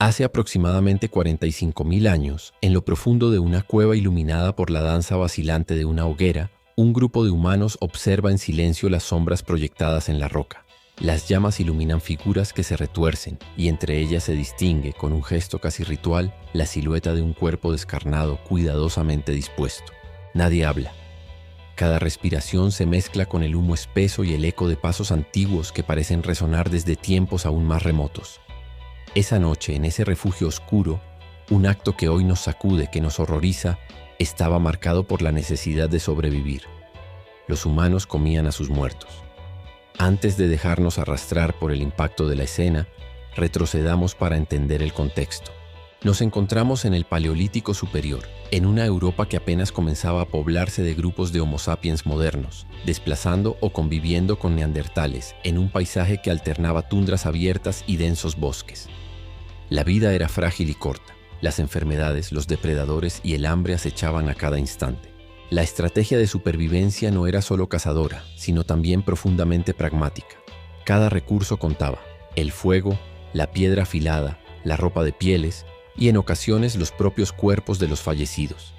Hace aproximadamente 45.000 años, en lo profundo de una cueva iluminada por la danza vacilante de una hoguera, un grupo de humanos observa en silencio las sombras proyectadas en la roca. Las llamas iluminan figuras que se retuercen, y entre ellas se distingue, con un gesto casi ritual, la silueta de un cuerpo descarnado cuidadosamente dispuesto. Nadie habla. Cada respiración se mezcla con el humo espeso y el eco de pasos antiguos que parecen resonar desde tiempos aún más remotos. Esa noche, en ese refugio oscuro, un acto que hoy nos sacude, que nos horroriza, estaba marcado por la necesidad de sobrevivir. Los humanos comían a sus muertos. Antes de dejarnos arrastrar por el impacto de la escena, retrocedamos para entender el contexto. Nos encontramos en el Paleolítico Superior, en una Europa que apenas comenzaba a poblarse de grupos de Homo sapiens modernos, desplazando o conviviendo con neandertales en un paisaje que alternaba tundras abiertas y densos bosques. La vida era frágil y corta. Las enfermedades, los depredadores y el hambre acechaban a cada instante. La estrategia de supervivencia no era solo cazadora, sino también profundamente pragmática. Cada recurso contaba: el fuego, la piedra afilada, la ropa de pieles y en ocasiones los propios cuerpos de los fallecidos.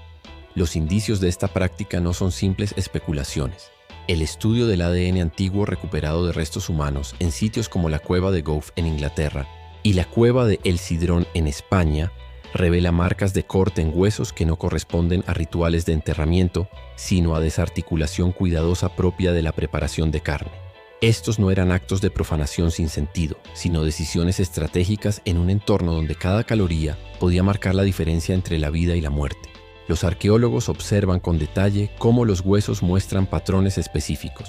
Los indicios de esta práctica no son simples especulaciones. El estudio del ADN antiguo recuperado de restos humanos en sitios como la cueva de Gouff en Inglaterra y la cueva de El Sidrón en España revela marcas de corte en huesos que no corresponden a rituales de enterramiento, sino a desarticulación cuidadosa propia de la preparación de carne. Estos no eran actos de profanación sin sentido, sino decisiones estratégicas en un entorno donde cada caloría podía marcar la diferencia entre la vida y la muerte. Los arqueólogos observan con detalle cómo los huesos muestran patrones específicos.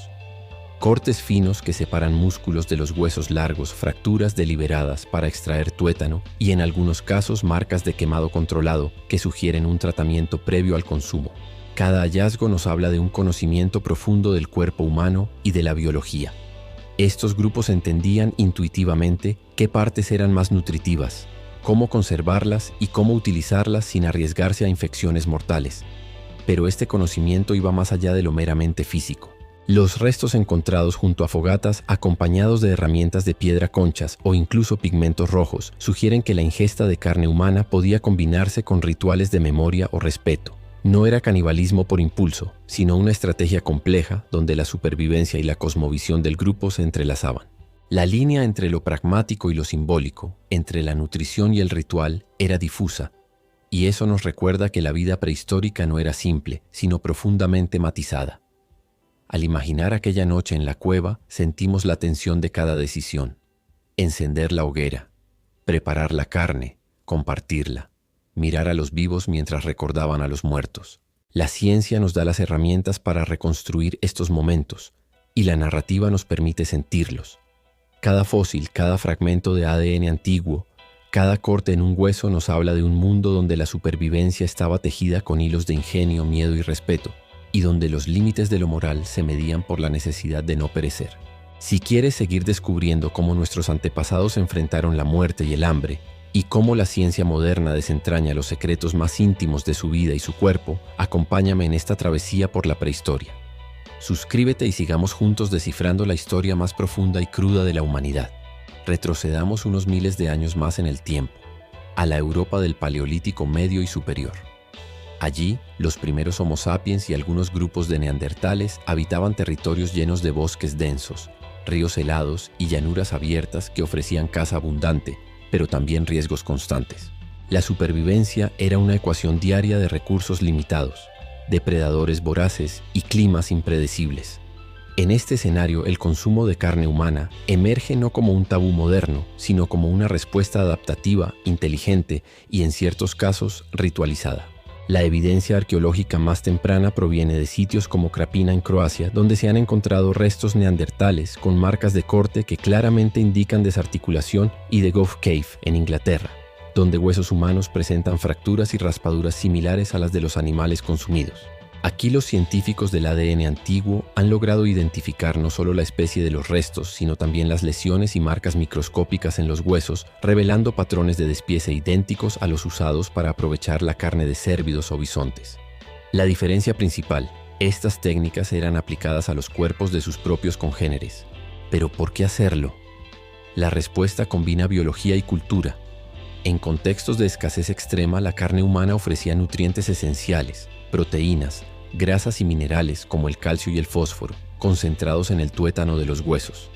Cortes finos que separan músculos de los huesos largos, fracturas deliberadas para extraer tuétano y en algunos casos marcas de quemado controlado que sugieren un tratamiento previo al consumo. Cada hallazgo nos habla de un conocimiento profundo del cuerpo humano y de la biología. Estos grupos entendían intuitivamente qué partes eran más nutritivas, cómo conservarlas y cómo utilizarlas sin arriesgarse a infecciones mortales. Pero este conocimiento iba más allá de lo meramente físico. Los restos encontrados junto a fogatas, acompañados de herramientas de piedra conchas o incluso pigmentos rojos, sugieren que la ingesta de carne humana podía combinarse con rituales de memoria o respeto. No era canibalismo por impulso, sino una estrategia compleja donde la supervivencia y la cosmovisión del grupo se entrelazaban. La línea entre lo pragmático y lo simbólico, entre la nutrición y el ritual, era difusa, y eso nos recuerda que la vida prehistórica no era simple, sino profundamente matizada. Al imaginar aquella noche en la cueva, sentimos la tensión de cada decisión. Encender la hoguera, preparar la carne, compartirla, mirar a los vivos mientras recordaban a los muertos. La ciencia nos da las herramientas para reconstruir estos momentos, y la narrativa nos permite sentirlos. Cada fósil, cada fragmento de ADN antiguo, cada corte en un hueso nos habla de un mundo donde la supervivencia estaba tejida con hilos de ingenio, miedo y respeto, y donde los límites de lo moral se medían por la necesidad de no perecer. Si quieres seguir descubriendo cómo nuestros antepasados enfrentaron la muerte y el hambre, y cómo la ciencia moderna desentraña los secretos más íntimos de su vida y su cuerpo, acompáñame en esta travesía por la prehistoria. Suscríbete y sigamos juntos descifrando la historia más profunda y cruda de la humanidad. Retrocedamos unos miles de años más en el tiempo, a la Europa del Paleolítico Medio y Superior. Allí, los primeros Homo sapiens y algunos grupos de neandertales habitaban territorios llenos de bosques densos, ríos helados y llanuras abiertas que ofrecían caza abundante, pero también riesgos constantes. La supervivencia era una ecuación diaria de recursos limitados, depredadores voraces y climas impredecibles. En este escenario, el consumo de carne humana emerge no como un tabú moderno, sino como una respuesta adaptativa, inteligente y, en ciertos casos, ritualizada. La evidencia arqueológica más temprana proviene de sitios como Krapina en Croacia, donde se han encontrado restos neandertales con marcas de corte que claramente indican desarticulación, y de Gouff Cave en Inglaterra, donde huesos humanos presentan fracturas y raspaduras similares a las de los animales consumidos. Aquí los científicos del ADN antiguo han logrado identificar no solo la especie de los restos, sino también las lesiones y marcas microscópicas en los huesos, revelando patrones de despiece idénticos a los usados para aprovechar la carne de cérvidos o bisontes. La diferencia principal: estas técnicas eran aplicadas a los cuerpos de sus propios congéneres. ¿Pero por qué hacerlo? La respuesta combina biología y cultura. En contextos de escasez extrema, la carne humana ofrecía nutrientes esenciales, proteínas, grasas y minerales como el calcio y el fósforo, concentrados en el tuétano de los huesos.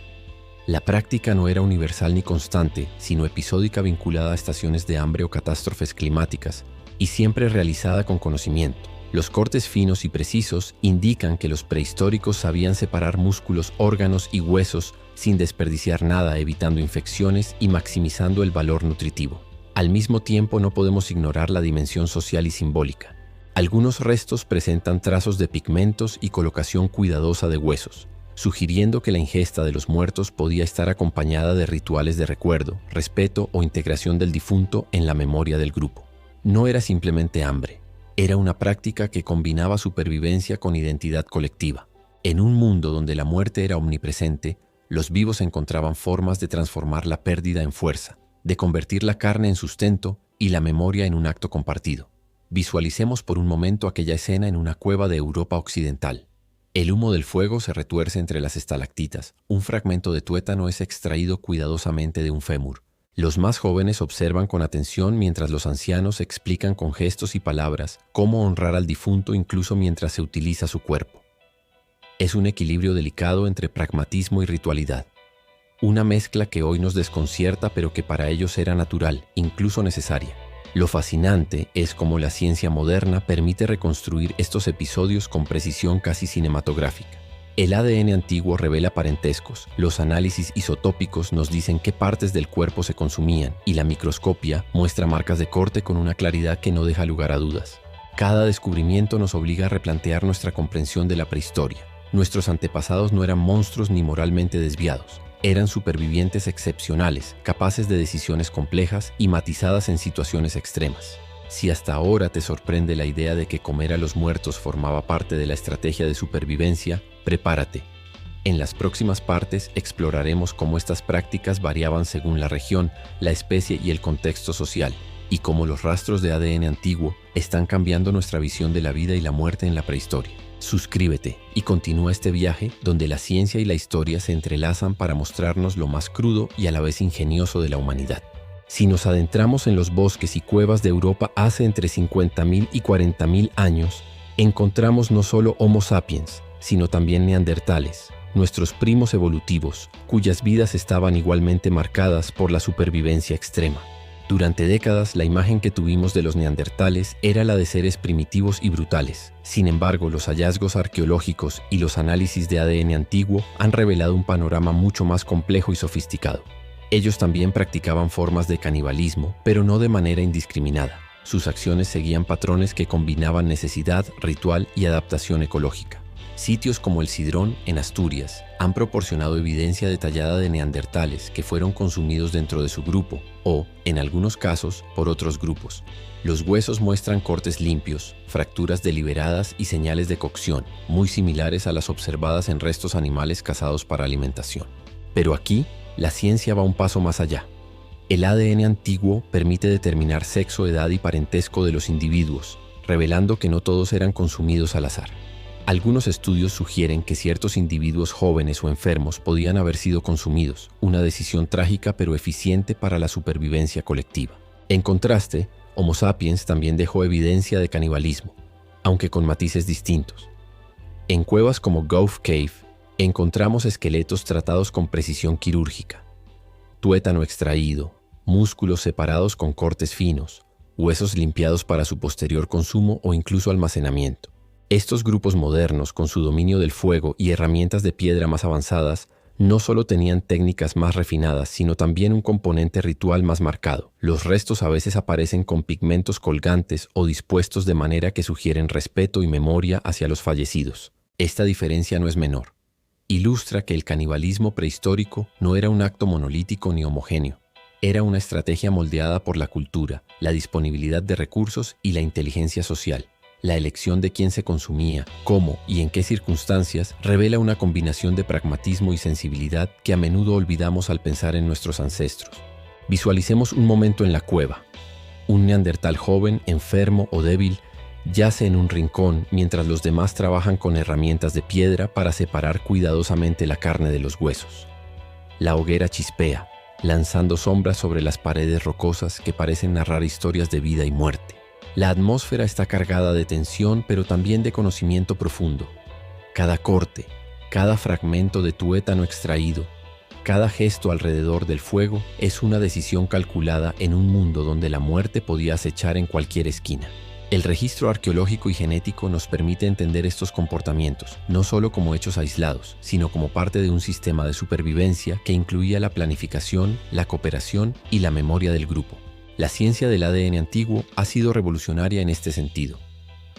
La práctica no era universal ni constante, sino episódica vinculada a estaciones de hambre o catástrofes climáticas, y siempre realizada con conocimiento. Los cortes finos y precisos indican que los prehistóricos sabían separar músculos, órganos y huesos sin desperdiciar nada, evitando infecciones y maximizando el valor nutritivo. Al mismo tiempo, no podemos ignorar la dimensión social y simbólica. Algunos restos presentan trazos de pigmentos y colocación cuidadosa de huesos, sugiriendo que la ingesta de los muertos podía estar acompañada de rituales de recuerdo, respeto o integración del difunto en la memoria del grupo. No era simplemente hambre, era una práctica que combinaba supervivencia con identidad colectiva. En un mundo donde la muerte era omnipresente, los vivos encontraban formas de transformar la pérdida en fuerza, de convertir la carne en sustento y la memoria en un acto compartido. Visualicemos por un momento aquella escena en una cueva de Europa occidental. El humo del fuego se retuerce entre las estalactitas. Un fragmento de tuétano es extraído cuidadosamente de un fémur. Los más jóvenes observan con atención mientras los ancianos explican con gestos y palabras cómo honrar al difunto incluso mientras se utiliza su cuerpo. Es un equilibrio delicado entre pragmatismo y ritualidad. Una mezcla que hoy nos desconcierta pero que para ellos era natural, incluso necesaria. Lo fascinante es cómo la ciencia moderna permite reconstruir estos episodios con precisión casi cinematográfica. El ADN antiguo revela parentescos, los análisis isotópicos nos dicen qué partes del cuerpo se consumían y la microscopia muestra marcas de corte con una claridad que no deja lugar a dudas. Cada descubrimiento nos obliga a replantear nuestra comprensión de la prehistoria. Nuestros antepasados no eran monstruos ni moralmente desviados. Eran supervivientes excepcionales, capaces de decisiones complejas y matizadas en situaciones extremas. Si hasta ahora te sorprende la idea de que comer a los muertos formaba parte de la estrategia de supervivencia, prepárate. En las próximas partes exploraremos cómo estas prácticas variaban según la región, la especie y el contexto social, y cómo los rastros de ADN antiguo están cambiando nuestra visión de la vida y la muerte en la prehistoria. Suscríbete y continúa este viaje donde la ciencia y la historia se entrelazan para mostrarnos lo más crudo y a la vez ingenioso de la humanidad. Si nos adentramos en los bosques y cuevas de Europa hace entre 50.000 y 40.000 años, encontramos no solo Homo sapiens, sino también neandertales, nuestros primos evolutivos, cuyas vidas estaban igualmente marcadas por la supervivencia extrema. Durante décadas, la imagen que tuvimos de los neandertales era la de seres primitivos y brutales. Sin embargo, los hallazgos arqueológicos y los análisis de ADN antiguo han revelado un panorama mucho más complejo y sofisticado. Ellos también practicaban formas de canibalismo, pero no de manera indiscriminada. Sus acciones seguían patrones que combinaban necesidad, ritual y adaptación ecológica. Sitios como el Cidrón, en Asturias, han proporcionado evidencia detallada de neandertales que fueron consumidos dentro de su grupo o, en algunos casos, por otros grupos. Los huesos muestran cortes limpios, fracturas deliberadas y señales de cocción, muy similares a las observadas en restos animales cazados para alimentación. Pero aquí, la ciencia va un paso más allá. El ADN antiguo permite determinar sexo, edad y parentesco de los individuos, revelando que no todos eran consumidos al azar. Algunos estudios sugieren que ciertos individuos jóvenes o enfermos podían haber sido consumidos, una decisión trágica pero eficiente para la supervivencia colectiva. En contraste, Homo sapiens también dejó evidencia de canibalismo, aunque con matices distintos. En cuevas como Gough's Cave encontramos esqueletos tratados con precisión quirúrgica, tuétano extraído, músculos separados con cortes finos, huesos limpiados para su posterior consumo o incluso almacenamiento. Estos grupos modernos, con su dominio del fuego y herramientas de piedra más avanzadas, no solo tenían técnicas más refinadas, sino también un componente ritual más marcado. Los restos a veces aparecen con pigmentos colgantes o dispuestos de manera que sugieren respeto y memoria hacia los fallecidos. Esta diferencia no es menor. Ilustra que el canibalismo prehistórico no era un acto monolítico ni homogéneo. Era una estrategia moldeada por la cultura, la disponibilidad de recursos y la inteligencia social. La elección de quién se consumía, cómo y en qué circunstancias revela una combinación de pragmatismo y sensibilidad que a menudo olvidamos al pensar en nuestros ancestros. Visualicemos un momento en la cueva. Un neandertal joven, enfermo o débil, yace en un rincón mientras los demás trabajan con herramientas de piedra para separar cuidadosamente la carne de los huesos. La hoguera chispea, lanzando sombras sobre las paredes rocosas que parecen narrar historias de vida y muerte. La atmósfera está cargada de tensión, pero también de conocimiento profundo. Cada corte, cada fragmento de tuétano extraído, cada gesto alrededor del fuego es una decisión calculada en un mundo donde la muerte podía acechar en cualquier esquina. El registro arqueológico y genético nos permite entender estos comportamientos, no solo como hechos aislados, sino como parte de un sistema de supervivencia que incluía la planificación, la cooperación y la memoria del grupo. La ciencia del ADN antiguo ha sido revolucionaria en este sentido.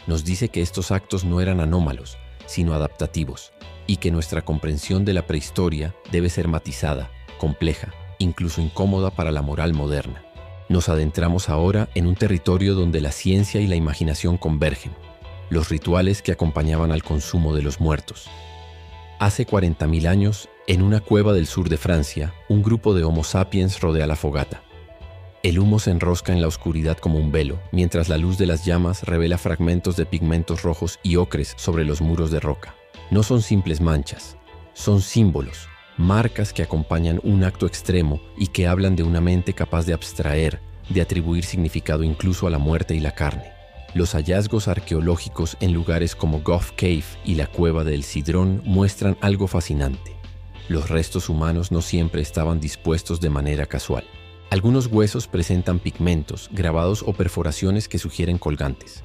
Nos dice que estos actos no eran anómalos, sino adaptativos, y que nuestra comprensión de la prehistoria debe ser matizada, compleja, incluso incómoda para la moral moderna. Nos adentramos ahora en un territorio donde la ciencia y la imaginación convergen, los rituales que acompañaban al consumo de los muertos. Hace 40.000 años, en una cueva del sur de Francia, un grupo de Homo sapiens rodea la fogata. El humo se enrosca en la oscuridad como un velo, mientras la luz de las llamas revela fragmentos de pigmentos rojos y ocres sobre los muros de roca. No son simples manchas, son símbolos, marcas que acompañan un acto extremo y que hablan de una mente capaz de abstraer, de atribuir significado incluso a la muerte y la carne. Los hallazgos arqueológicos en lugares como Gough's Cave y la cueva del Cidrón muestran algo fascinante. Los restos humanos no siempre estaban dispuestos de manera casual. Algunos huesos presentan pigmentos, grabados o perforaciones que sugieren colgantes.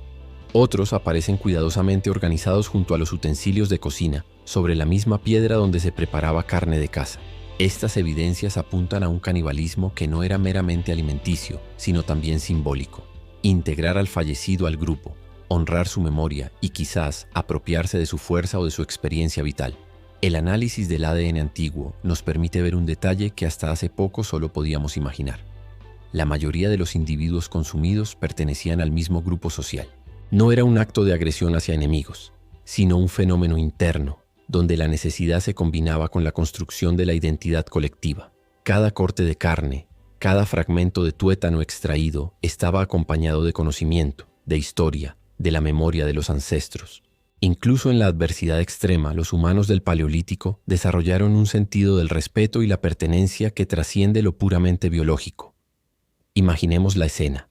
Otros aparecen cuidadosamente organizados junto a los utensilios de cocina, sobre la misma piedra donde se preparaba carne de caza. Estas evidencias apuntan a un canibalismo que no era meramente alimenticio, sino también simbólico. Integrar al fallecido al grupo, honrar su memoria y quizás apropiarse de su fuerza o de su experiencia vital. El análisis del ADN antiguo nos permite ver un detalle que hasta hace poco solo podíamos imaginar. La mayoría de los individuos consumidos pertenecían al mismo grupo social. No era un acto de agresión hacia enemigos, sino un fenómeno interno, donde la necesidad se combinaba con la construcción de la identidad colectiva. Cada corte de carne, cada fragmento de tuétano extraído estaba acompañado de conocimiento, de historia, de la memoria de los ancestros. Incluso en la adversidad extrema, los humanos del Paleolítico desarrollaron un sentido del respeto y la pertenencia que trasciende lo puramente biológico. Imaginemos la escena.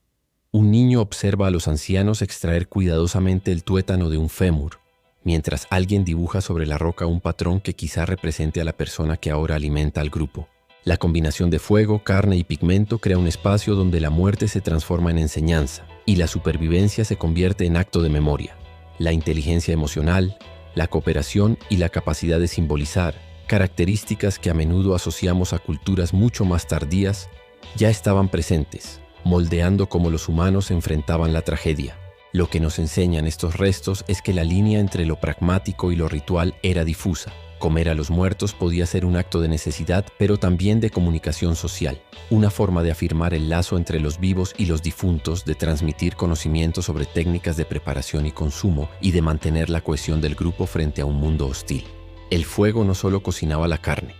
Un niño observa a los ancianos extraer cuidadosamente el tuétano de un fémur, mientras alguien dibuja sobre la roca un patrón que quizá represente a la persona que ahora alimenta al grupo. La combinación de fuego, carne y pigmento crea un espacio donde la muerte se transforma en enseñanza y la supervivencia se convierte en acto de memoria. La inteligencia emocional, la cooperación y la capacidad de simbolizar, características que a menudo asociamos a culturas mucho más tardías, ya estaban presentes, moldeando cómo los humanos enfrentaban la tragedia. Lo que nos enseñan estos restos es que la línea entre lo pragmático y lo ritual era difusa. Comer a los muertos podía ser un acto de necesidad, pero también de comunicación social, una forma de afirmar el lazo entre los vivos y los difuntos, de transmitir conocimiento sobre técnicas de preparación y consumo y de mantener la cohesión del grupo frente a un mundo hostil. El fuego no solo cocinaba la carne,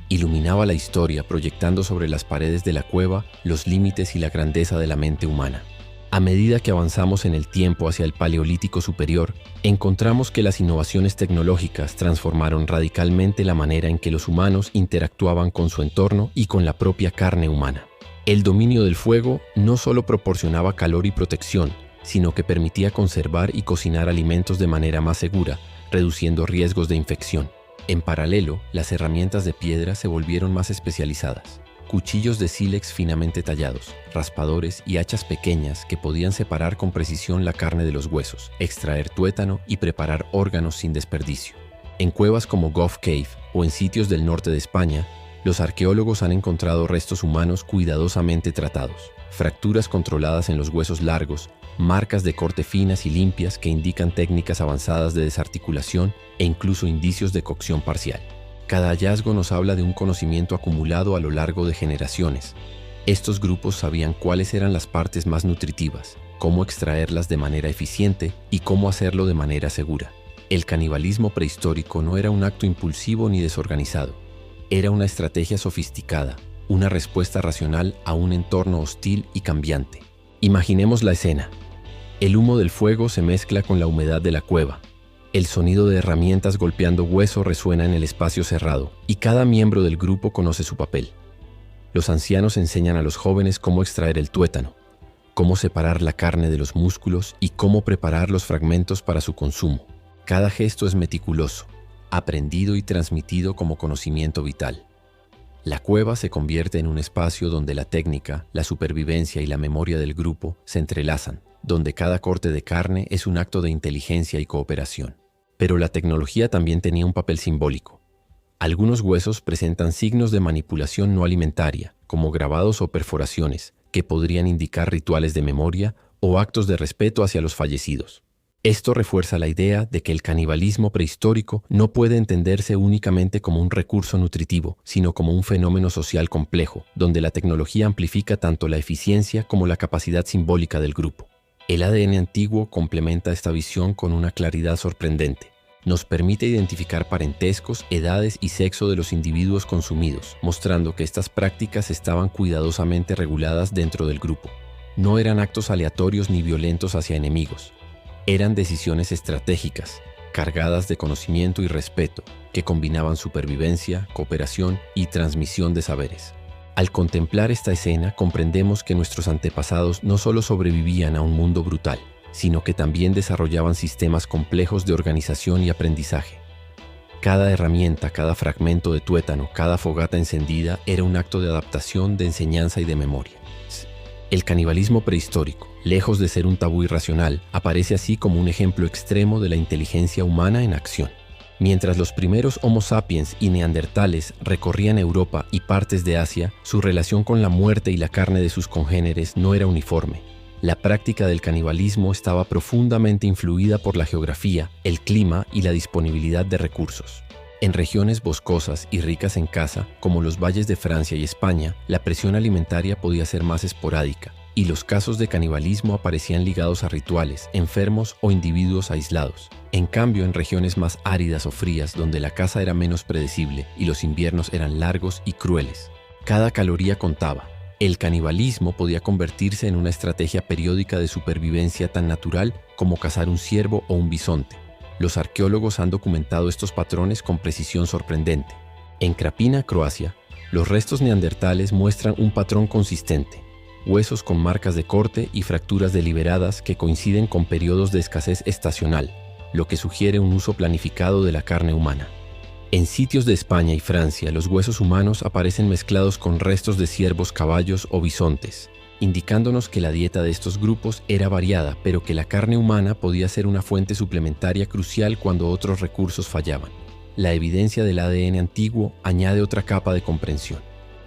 iluminaba la historia proyectando sobre las paredes de la cueva los límites y la grandeza de la mente humana. A medida que avanzamos en el tiempo hacia el Paleolítico superior, encontramos que las innovaciones tecnológicas transformaron radicalmente la manera en que los humanos interactuaban con su entorno y con la propia carne humana. El dominio del fuego no solo proporcionaba calor y protección, sino que permitía conservar y cocinar alimentos de manera más segura, reduciendo riesgos de infección. En paralelo, las herramientas de piedra se volvieron más especializadas. Cuchillos de sílex finamente tallados, raspadores y hachas pequeñas que podían separar con precisión la carne de los huesos, extraer tuétano y preparar órganos sin desperdicio. En cuevas como Gough's Cave o en sitios del norte de España, los arqueólogos han encontrado restos humanos cuidadosamente tratados, fracturas controladas en los huesos largos, marcas de corte finas y limpias que indican técnicas avanzadas de desarticulación e incluso indicios de cocción parcial. Cada hallazgo nos habla de un conocimiento acumulado a lo largo de generaciones. Estos grupos sabían cuáles eran las partes más nutritivas, cómo extraerlas de manera eficiente y cómo hacerlo de manera segura. El canibalismo prehistórico no era un acto impulsivo ni desorganizado. Era una estrategia sofisticada, una respuesta racional a un entorno hostil y cambiante. Imaginemos la escena. El humo del fuego se mezcla con la humedad de la cueva. El sonido de herramientas golpeando hueso resuena en el espacio cerrado, y cada miembro del grupo conoce su papel. Los ancianos enseñan a los jóvenes cómo extraer el tuétano, cómo separar la carne de los músculos y cómo preparar los fragmentos para su consumo. Cada gesto es meticuloso, aprendido y transmitido como conocimiento vital. La cueva se convierte en un espacio donde la técnica, la supervivencia y la memoria del grupo se entrelazan, donde cada corte de carne es un acto de inteligencia y cooperación. Pero la tecnología también tenía un papel simbólico. Algunos huesos presentan signos de manipulación no alimentaria, como grabados o perforaciones, que podrían indicar rituales de memoria o actos de respeto hacia los fallecidos. Esto refuerza la idea de que el canibalismo prehistórico no puede entenderse únicamente como un recurso nutritivo, sino como un fenómeno social complejo, donde la tecnología amplifica tanto la eficiencia como la capacidad simbólica del grupo. El ADN antiguo complementa esta visión con una claridad sorprendente. Nos permite identificar parentescos, edades y sexo de los individuos consumidos, mostrando que estas prácticas estaban cuidadosamente reguladas dentro del grupo. No eran actos aleatorios ni violentos hacia enemigos. Eran decisiones estratégicas, cargadas de conocimiento y respeto, que combinaban supervivencia, cooperación y transmisión de saberes. Al contemplar esta escena, comprendemos que nuestros antepasados no solo sobrevivían a un mundo brutal, sino que también desarrollaban sistemas complejos de organización y aprendizaje. Cada herramienta, cada fragmento de tuétano, cada fogata encendida era un acto de adaptación, de enseñanza y de memoria. El canibalismo prehistórico, lejos de ser un tabú irracional, aparece así como un ejemplo extremo de la inteligencia humana en acción. Mientras los primeros Homo sapiens y neandertales recorrían Europa y partes de Asia, su relación con la muerte y la carne de sus congéneres no era uniforme. La práctica del canibalismo estaba profundamente influida por la geografía, el clima y la disponibilidad de recursos. En regiones boscosas y ricas en caza, como los valles de Francia y España, la presión alimentaria podía ser más esporádica, y los casos de canibalismo aparecían ligados a rituales, enfermos o individuos aislados. En cambio, en regiones más áridas o frías, donde la caza era menos predecible y los inviernos eran largos y crueles, cada caloría contaba. El canibalismo podía convertirse en una estrategia periódica de supervivencia tan natural como cazar un ciervo o un bisonte. Los arqueólogos han documentado estos patrones con precisión sorprendente. En Krapina, Croacia, los restos neandertales muestran un patrón consistente: huesos con marcas de corte y fracturas deliberadas que coinciden con periodos de escasez estacional, lo que sugiere un uso planificado de la carne humana. En sitios de España y Francia, los huesos humanos aparecen mezclados con restos de ciervos, caballos o bisontes, indicándonos que la dieta de estos grupos era variada, pero que la carne humana podía ser una fuente suplementaria crucial cuando otros recursos fallaban. La evidencia del ADN antiguo añade otra capa de comprensión.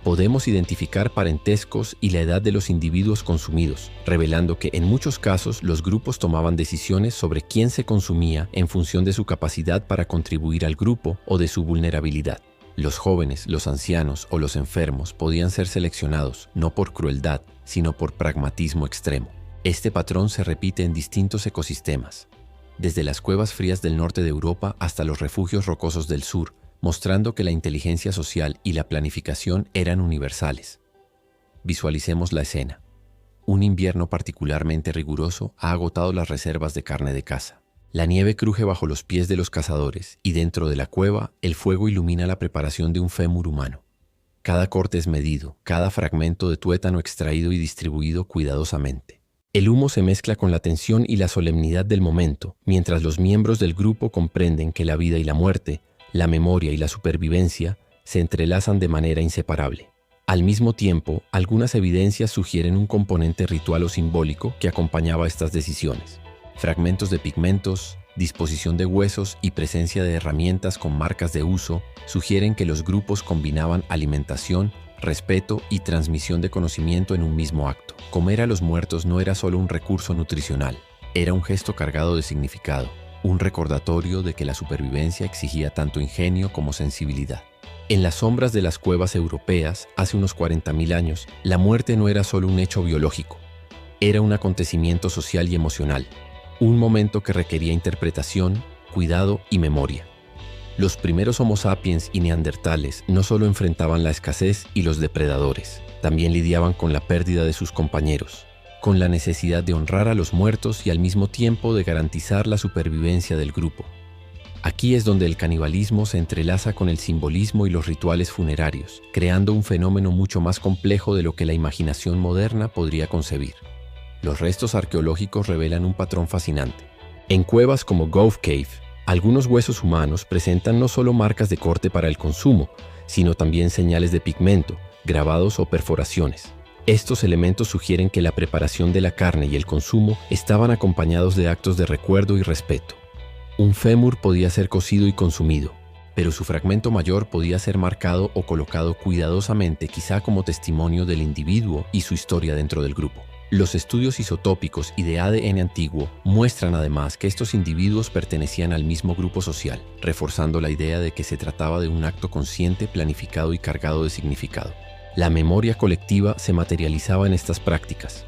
Podemos identificar parentescos y la edad de los individuos consumidos, revelando que en muchos casos los grupos tomaban decisiones sobre quién se consumía en función de su capacidad para contribuir al grupo o de su vulnerabilidad. Los jóvenes, los ancianos o los enfermos podían ser seleccionados no por crueldad, sino por pragmatismo extremo. Este patrón se repite en distintos ecosistemas, desde las cuevas frías del norte de Europa hasta los refugios rocosos del sur, mostrando que la inteligencia social y la planificación eran universales. Visualicemos la escena. Un invierno particularmente riguroso ha agotado las reservas de carne de caza. La nieve cruje bajo los pies de los cazadores y dentro de la cueva el fuego ilumina la preparación de un fémur humano. Cada corte es medido, cada fragmento de tuétano extraído y distribuido cuidadosamente. El humo se mezcla con la tensión y la solemnidad del momento, mientras los miembros del grupo comprenden que la vida y la muerte, la memoria y la supervivencia se entrelazan de manera inseparable. Al mismo tiempo, algunas evidencias sugieren un componente ritual o simbólico que acompañaba estas decisiones. Fragmentos de pigmentos, disposición de huesos y presencia de herramientas con marcas de uso sugieren que los grupos combinaban alimentación, respeto y transmisión de conocimiento en un mismo acto. Comer a los muertos no era solo un recurso nutricional, era un gesto cargado de significado, un recordatorio de que la supervivencia exigía tanto ingenio como sensibilidad. En las sombras de las cuevas europeas, hace unos 40.000 años, la muerte no era solo un hecho biológico, era un acontecimiento social y emocional. Un momento que requería interpretación, cuidado y memoria. Los primeros Homo sapiens y neandertales no solo enfrentaban la escasez y los depredadores, también lidiaban con la pérdida de sus compañeros, con la necesidad de honrar a los muertos y al mismo tiempo de garantizar la supervivencia del grupo. Aquí es donde el canibalismo se entrelaza con el simbolismo y los rituales funerarios, creando un fenómeno mucho más complejo de lo que la imaginación moderna podría concebir. Los restos arqueológicos revelan un patrón fascinante. En cuevas como Gove Cave, algunos huesos humanos presentan no solo marcas de corte para el consumo, sino también señales de pigmento, grabados o perforaciones. Estos elementos sugieren que la preparación de la carne y el consumo estaban acompañados de actos de recuerdo y respeto. Un fémur podía ser cocido y consumido, pero su fragmento mayor podía ser marcado o colocado cuidadosamente, quizá como testimonio del individuo y su historia dentro del grupo. Los estudios isotópicos y de ADN antiguo muestran además que estos individuos pertenecían al mismo grupo social, reforzando la idea de que se trataba de un acto consciente, planificado y cargado de significado. La memoria colectiva se materializaba en estas prácticas.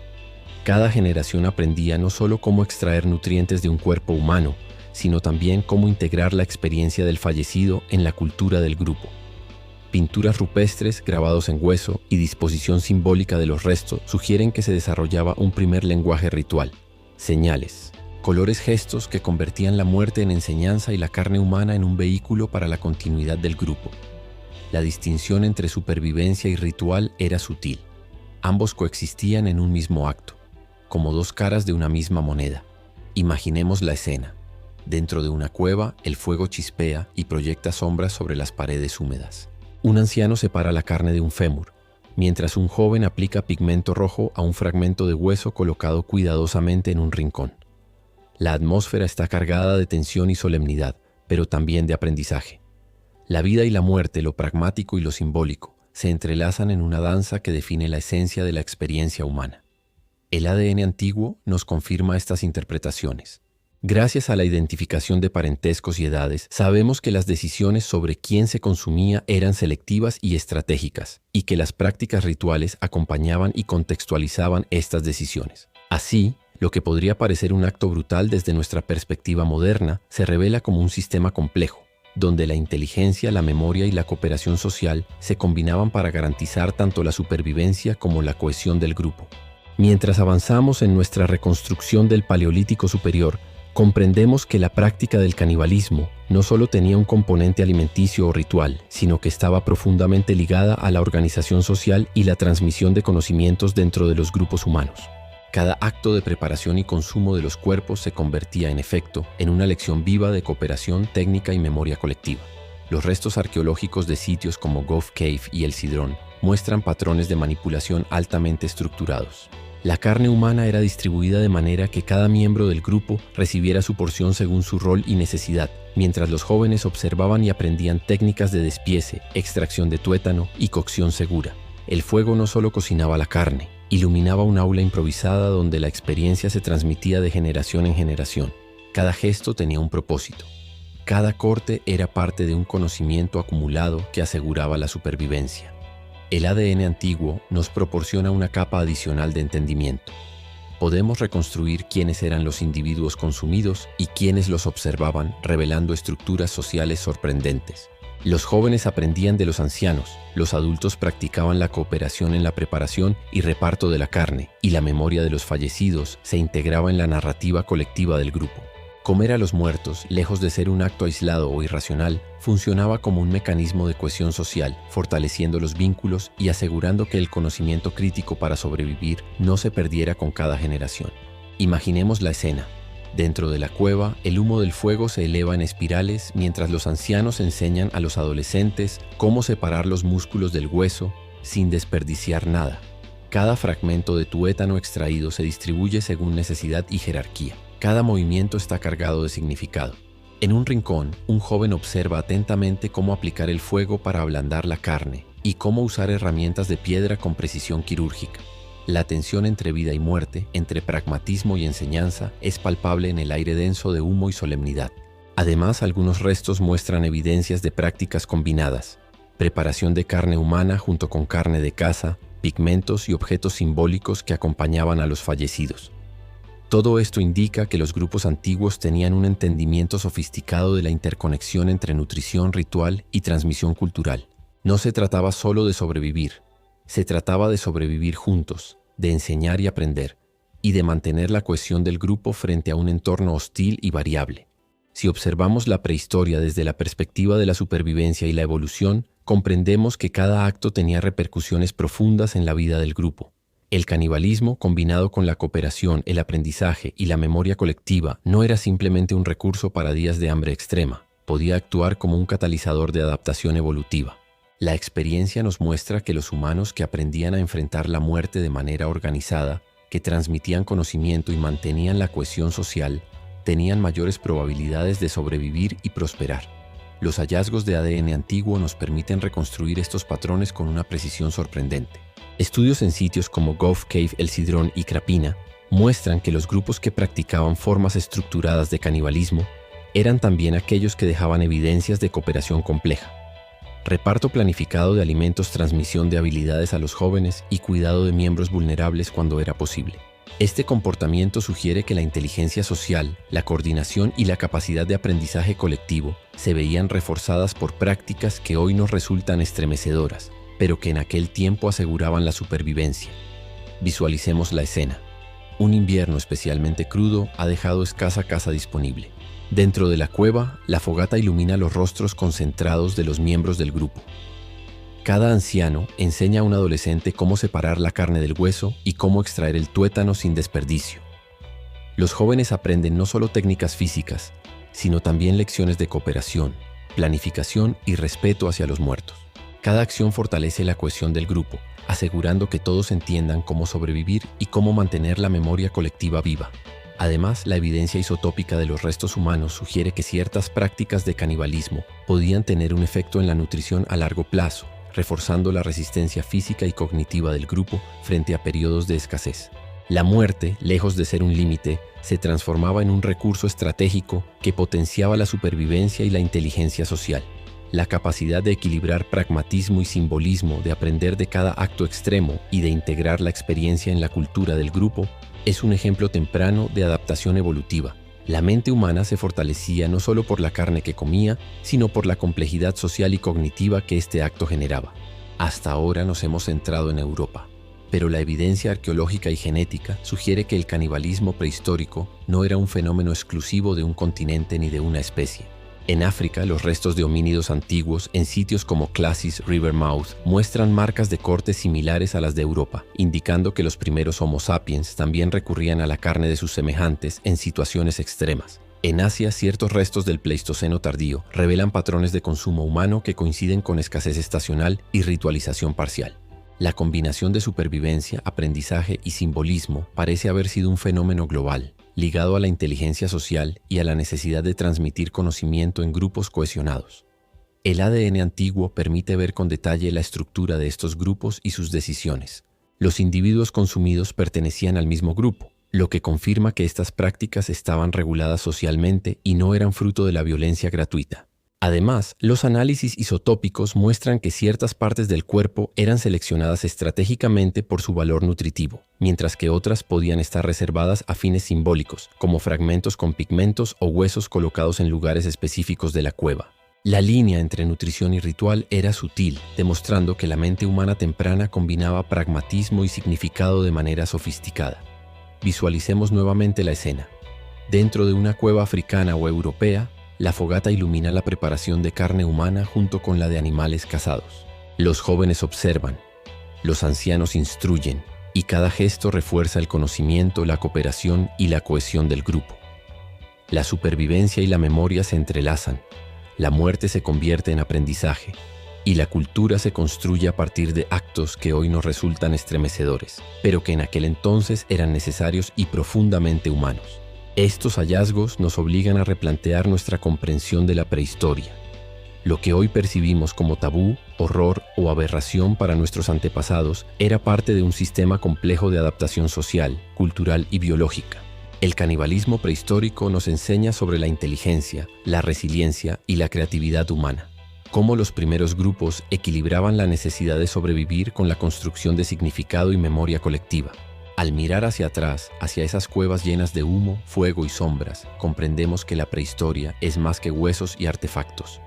Cada generación aprendía no solo cómo extraer nutrientes de un cuerpo humano, sino también cómo integrar la experiencia del fallecido en la cultura del grupo. Pinturas rupestres, grabados en hueso y disposición simbólica de los restos sugieren que se desarrollaba un primer lenguaje ritual, señales, colores, gestos que convertían la muerte en enseñanza y la carne humana en un vehículo para la continuidad del grupo. La distinción entre supervivencia y ritual era sutil. Ambos coexistían en un mismo acto, como dos caras de una misma moneda. Imaginemos la escena. Dentro de una cueva, el fuego chispea y proyecta sombras sobre las paredes húmedas. Un anciano separa la carne de un fémur, mientras un joven aplica pigmento rojo a un fragmento de hueso colocado cuidadosamente en un rincón. La atmósfera está cargada de tensión y solemnidad, pero también de aprendizaje. La vida y la muerte, lo pragmático y lo simbólico, se entrelazan en una danza que define la esencia de la experiencia humana. El ADN antiguo nos confirma estas interpretaciones. Gracias a la identificación de parentescos y edades, sabemos que las decisiones sobre quién se consumía eran selectivas y estratégicas, y que las prácticas rituales acompañaban y contextualizaban estas decisiones. Así, lo que podría parecer un acto brutal desde nuestra perspectiva moderna, se revela como un sistema complejo, donde la inteligencia, la memoria y la cooperación social se combinaban para garantizar tanto la supervivencia como la cohesión del grupo. Mientras avanzamos en nuestra reconstrucción del Paleolítico Superior, comprendemos que la práctica del canibalismo no solo tenía un componente alimenticio o ritual, sino que estaba profundamente ligada a la organización social y la transmisión de conocimientos dentro de los grupos humanos. Cada acto de preparación y consumo de los cuerpos se convertía, en efecto, en una lección viva de cooperación, técnica y memoria colectiva. Los restos arqueológicos de sitios como Gove Cave y El Sidrón muestran patrones de manipulación altamente estructurados. La carne humana era distribuida de manera que cada miembro del grupo recibiera su porción según su rol y necesidad, mientras los jóvenes observaban y aprendían técnicas de despiece, extracción de tuétano y cocción segura. El fuego no solo cocinaba la carne, iluminaba un aula improvisada donde la experiencia se transmitía de generación en generación. Cada gesto tenía un propósito. Cada corte era parte de un conocimiento acumulado que aseguraba la supervivencia. El ADN antiguo nos proporciona una capa adicional de entendimiento. Podemos reconstruir quiénes eran los individuos consumidos y quiénes los observaban, revelando estructuras sociales sorprendentes. Los jóvenes aprendían de los ancianos, los adultos practicaban la cooperación en la preparación y reparto de la carne, y la memoria de los fallecidos se integraba en la narrativa colectiva del grupo. Comer a los muertos, lejos de ser un acto aislado o irracional, funcionaba como un mecanismo de cohesión social, fortaleciendo los vínculos y asegurando que el conocimiento crítico para sobrevivir no se perdiera con cada generación. Imaginemos la escena. Dentro de la cueva, el humo del fuego se eleva en espirales mientras los ancianos enseñan a los adolescentes cómo separar los músculos del hueso sin desperdiciar nada. Cada fragmento de tuétano extraído se distribuye según necesidad y jerarquía. Cada movimiento está cargado de significado. En un rincón, un joven observa atentamente cómo aplicar el fuego para ablandar la carne y cómo usar herramientas de piedra con precisión quirúrgica. La tensión entre vida y muerte, entre pragmatismo y enseñanza, es palpable en el aire denso de humo y solemnidad. Además, algunos restos muestran evidencias de prácticas combinadas: preparación de carne humana junto con carne de caza, pigmentos y objetos simbólicos que acompañaban a los fallecidos. Todo esto indica que los grupos antiguos tenían un entendimiento sofisticado de la interconexión entre nutrición ritual y transmisión cultural. No se trataba solo de sobrevivir, se trataba de sobrevivir juntos, de enseñar y aprender, y de mantener la cohesión del grupo frente a un entorno hostil y variable. Si observamos la prehistoria desde la perspectiva de la supervivencia y la evolución, comprendemos que cada acto tenía repercusiones profundas en la vida del grupo. El canibalismo, combinado con la cooperación, el aprendizaje y la memoria colectiva, no era simplemente un recurso para días de hambre extrema. Podía actuar como un catalizador de adaptación evolutiva. La experiencia nos muestra que los humanos que aprendían a enfrentar la muerte de manera organizada, que transmitían conocimiento y mantenían la cohesión social, tenían mayores probabilidades de sobrevivir y prosperar. Los hallazgos de ADN antiguo nos permiten reconstruir estos patrones con una precisión sorprendente. Estudios en sitios como Gulf Cave, El Cidrón y Krapina muestran que los grupos que practicaban formas estructuradas de canibalismo eran también aquellos que dejaban evidencias de cooperación compleja. Reparto planificado de alimentos, transmisión de habilidades a los jóvenes y cuidado de miembros vulnerables cuando era posible. Este comportamiento sugiere que la inteligencia social, la coordinación y la capacidad de aprendizaje colectivo se veían reforzadas por prácticas que hoy nos resultan estremecedoras, pero que en aquel tiempo aseguraban la supervivencia. Visualicemos la escena. Un invierno especialmente crudo ha dejado escasa caza disponible. Dentro de la cueva, la fogata ilumina los rostros concentrados de los miembros del grupo. Cada anciano enseña a un adolescente cómo separar la carne del hueso y cómo extraer el tuétano sin desperdicio. Los jóvenes aprenden no solo técnicas físicas, sino también lecciones de cooperación, planificación y respeto hacia los muertos. Cada acción fortalece la cohesión del grupo, asegurando que todos entiendan cómo sobrevivir y cómo mantener la memoria colectiva viva. Además, la evidencia isotópica de los restos humanos sugiere que ciertas prácticas de canibalismo podían tener un efecto en la nutrición a largo plazo, reforzando la resistencia física y cognitiva del grupo frente a periodos de escasez. La muerte, lejos de ser un límite, se transformaba en un recurso estratégico que potenciaba la supervivencia y la inteligencia social. La capacidad de equilibrar pragmatismo y simbolismo, de aprender de cada acto extremo y de integrar la experiencia en la cultura del grupo, es un ejemplo temprano de adaptación evolutiva. La mente humana se fortalecía no solo por la carne que comía, sino por la complejidad social y cognitiva que este acto generaba. Hasta ahora nos hemos centrado en Europa, pero la evidencia arqueológica y genética sugiere que el canibalismo prehistórico no era un fenómeno exclusivo de un continente ni de una especie. En África, los restos de homínidos antiguos en sitios como Classis Rivermouth muestran marcas de corte similares a las de Europa, indicando que los primeros Homo sapiens también recurrían a la carne de sus semejantes en situaciones extremas. En Asia, ciertos restos del Pleistoceno tardío revelan patrones de consumo humano que coinciden con escasez estacional y ritualización parcial. La combinación de supervivencia, aprendizaje y simbolismo parece haber sido un fenómeno global, ligado a la inteligencia social y a la necesidad de transmitir conocimiento en grupos cohesionados. El ADN antiguo permite ver con detalle la estructura de estos grupos y sus decisiones. Los individuos consumidos pertenecían al mismo grupo, lo que confirma que estas prácticas estaban reguladas socialmente y no eran fruto de la violencia gratuita. Además, los análisis isotópicos muestran que ciertas partes del cuerpo eran seleccionadas estratégicamente por su valor nutritivo, mientras que otras podían estar reservadas a fines simbólicos, como fragmentos con pigmentos o huesos colocados en lugares específicos de la cueva. La línea entre nutrición y ritual era sutil, demostrando que la mente humana temprana combinaba pragmatismo y significado de manera sofisticada. Visualicemos nuevamente la escena. Dentro de una cueva africana o europea, la fogata ilumina la preparación de carne humana junto con la de animales cazados. Los jóvenes observan, los ancianos instruyen, y cada gesto refuerza el conocimiento, la cooperación y la cohesión del grupo. La supervivencia y la memoria se entrelazan, la muerte se convierte en aprendizaje, y la cultura se construye a partir de actos que hoy nos resultan estremecedores, pero que en aquel entonces eran necesarios y profundamente humanos. Estos hallazgos nos obligan a replantear nuestra comprensión de la prehistoria. Lo que hoy percibimos como tabú, horror o aberración para nuestros antepasados era parte de un sistema complejo de adaptación social, cultural y biológica. El canibalismo prehistórico nos enseña sobre la inteligencia, la resiliencia y la creatividad humana. Cómo los primeros grupos equilibraban la necesidad de sobrevivir con la construcción de significado y memoria colectiva. Al mirar hacia atrás, hacia esas cuevas llenas de humo, fuego y sombras, comprendemos que la prehistoria es más que huesos y artefactos.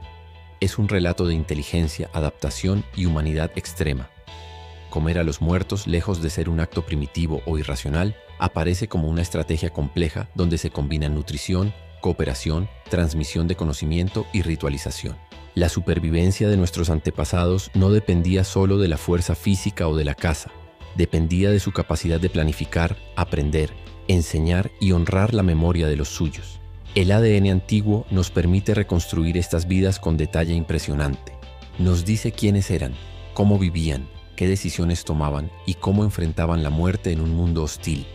Es un relato de inteligencia, adaptación y humanidad extrema. Comer a los muertos, lejos de ser un acto primitivo o irracional, aparece como una estrategia compleja donde se combinan nutrición, cooperación, transmisión de conocimiento y ritualización. La supervivencia de nuestros antepasados no dependía solo de la fuerza física o de la caza, dependía de su capacidad de planificar, aprender, enseñar y honrar la memoria de los suyos. El ADN antiguo nos permite reconstruir estas vidas con detalle impresionante. Nos dice quiénes eran, cómo vivían, qué decisiones tomaban y cómo enfrentaban la muerte en un mundo hostil.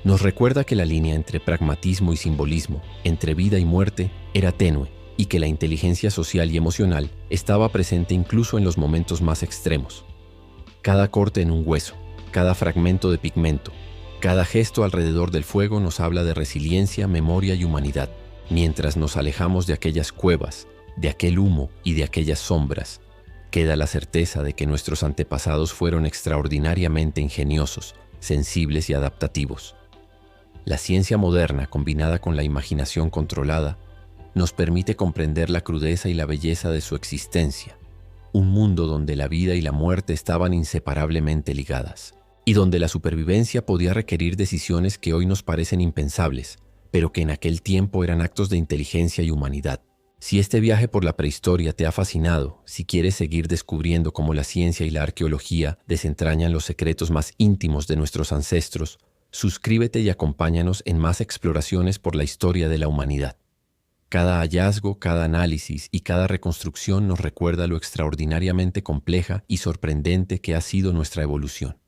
Nos recuerda que la línea entre pragmatismo y simbolismo, entre vida y muerte, era tenue y que la inteligencia social y emocional estaba presente incluso en los momentos más extremos. Cada corte en un hueso, cada fragmento de pigmento, cada gesto alrededor del fuego nos habla de resiliencia, memoria y humanidad. Mientras nos alejamos de aquellas cuevas, de aquel humo y de aquellas sombras, queda la certeza de que nuestros antepasados fueron extraordinariamente ingeniosos, sensibles y adaptativos. La ciencia moderna, combinada con la imaginación controlada, nos permite comprender la crudeza y la belleza de su existencia, un mundo donde la vida y la muerte estaban inseparablemente ligadas, y donde la supervivencia podía requerir decisiones que hoy nos parecen impensables, pero que en aquel tiempo eran actos de inteligencia y humanidad. Si este viaje por la prehistoria te ha fascinado, si quieres seguir descubriendo cómo la ciencia y la arqueología desentrañan los secretos más íntimos de nuestros ancestros, suscríbete y acompáñanos en más exploraciones por la historia de la humanidad. Cada hallazgo, cada análisis y cada reconstrucción nos recuerda lo extraordinariamente compleja y sorprendente que ha sido nuestra evolución.